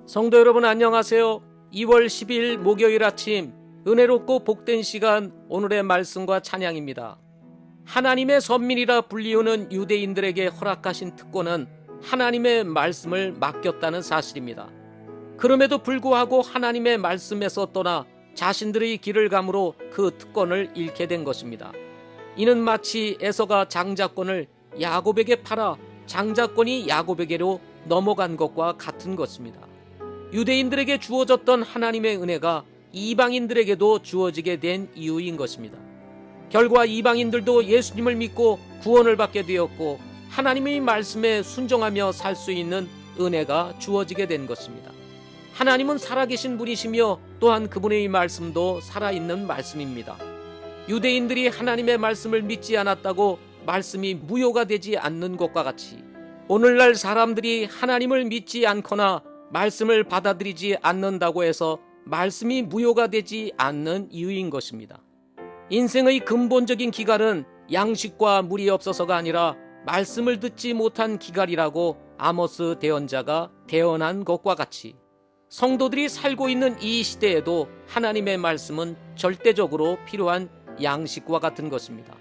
성도 여러분 안녕하세요. 2월 10일 목요일 아침 은혜롭고 복된 시간 오늘의 말씀과 찬양입니다. 하나님의 선민이라 불리우는 유대인들에게 허락하신 특권은 하나님의 말씀을 맡겼다는 사실입니다. 그럼에도 불구하고 하나님의 말씀에서 떠나 자신들의 길을 감으로 그 특권을 잃게 된 것입니다. 이는 마치 에서가 장자권을 야곱에게 팔아 장자권이 야곱에게로 넘어간 것과 같은 것입니다. 유대인들에게 주어졌던 하나님의 은혜가 이방인들에게도 주어지게 된 이유인 것입니다. 결과 이방인들도 예수님을 믿고 구원을 받게 되었고 하나님의 말씀에 순종하며 살 수 있는 은혜가 주어지게 된 것입니다. 하나님은 살아계신 분이시며 또한 그분의 말씀도 살아있는 말씀입니다. 유대인들이 하나님의 말씀을 믿지 않았다고 말씀이 무효가 되지 않는 것과 같이 오늘날 사람들이 하나님을 믿지 않거나 말씀을 받아들이지 않는다고 해서 말씀이 무효가 되지 않는 이유인 것입니다. 인생의 근본적인 기갈은 양식과 물이 없어서가 아니라 말씀을 듣지 못한 기갈이라고 아모스 대언자가 대언한 것과 같이 성도들이 살고 있는 이 시대에도 하나님의 말씀은 절대적으로 필요한 양식과 같은 것입니다.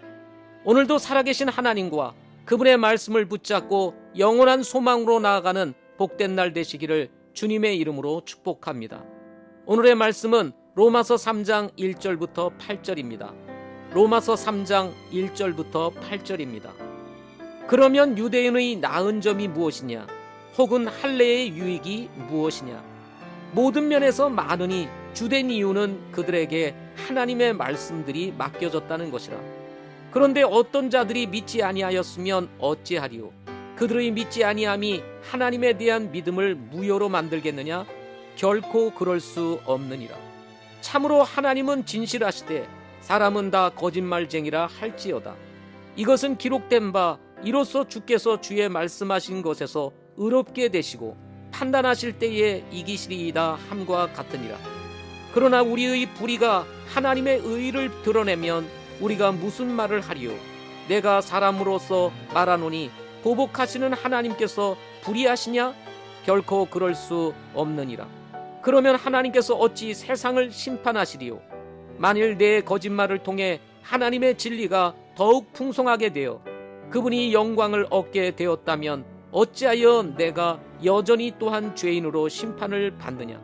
오늘도 살아계신 하나님과 그분의 말씀을 붙잡고 영원한 소망으로 나아가는 복된 날 되시기를 주님의 이름으로 축복합니다. 오늘의 말씀은 로마서 3장 1절부터 8절입니다. 로마서 3장 1절부터 8절입니다. 그러면 유대인의 나은 점이 무엇이냐? 혹은 할례의 유익이 무엇이냐? 모든 면에서 많으니 주된 이유는 그들에게 하나님의 말씀들이 맡겨졌다는 것이라. 그런데 어떤 자들이 믿지 아니하였으면 어찌하리요? 그들의 믿지 아니함이 하나님에 대한 믿음을 무효로 만들겠느냐? 결코 그럴 수 없느니라. 참으로 하나님은 진실하시되 사람은 다 거짓말쟁이라 할지어다. 이것은 기록된 바 이로써 주께서 주의 말씀하신 것에서 의롭게 되시고 판단하실 때에 이기시리이다 함과 같으니라. 그러나 우리의 불의가 하나님의 의를 드러내면 우리가 무슨 말을 하리요? 내가 사람으로서 말하노니 보복하시는 하나님께서 불의하시냐? 결코 그럴 수 없느니라. 그러면 하나님께서 어찌 세상을 심판하시리요? 만일 내 거짓말을 통해 하나님의 진리가 더욱 풍성하게 되어 그분이 영광을 얻게 되었다면 어찌하여 내가 여전히 또한 죄인으로 심판을 받느냐?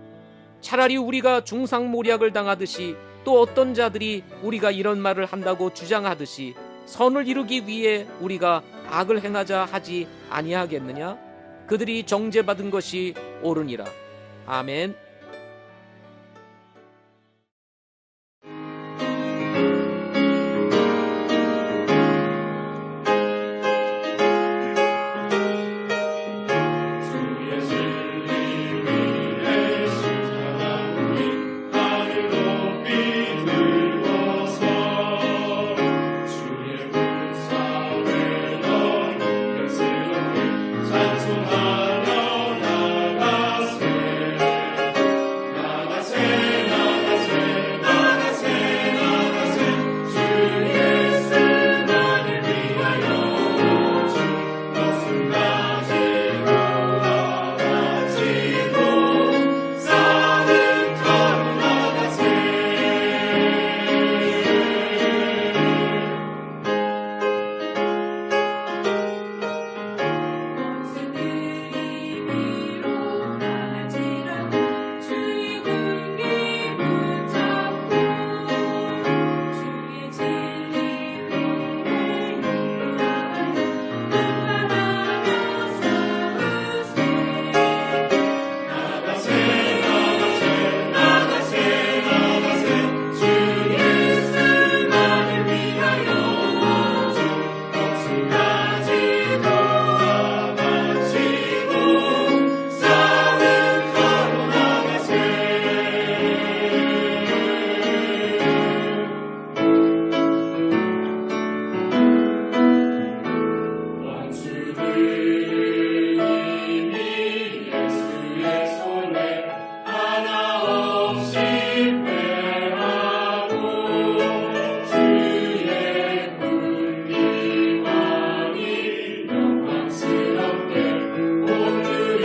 차라리 우리가 중상모략을 당하듯이 또 어떤 자들이 우리가 이런 말을 한다고 주장하듯이 선을 이루기 위해 우리가 악을 행하자 하지 아니하겠느냐? 그들이 정죄받은 것이 옳으니라. 아멘.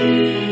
Amen.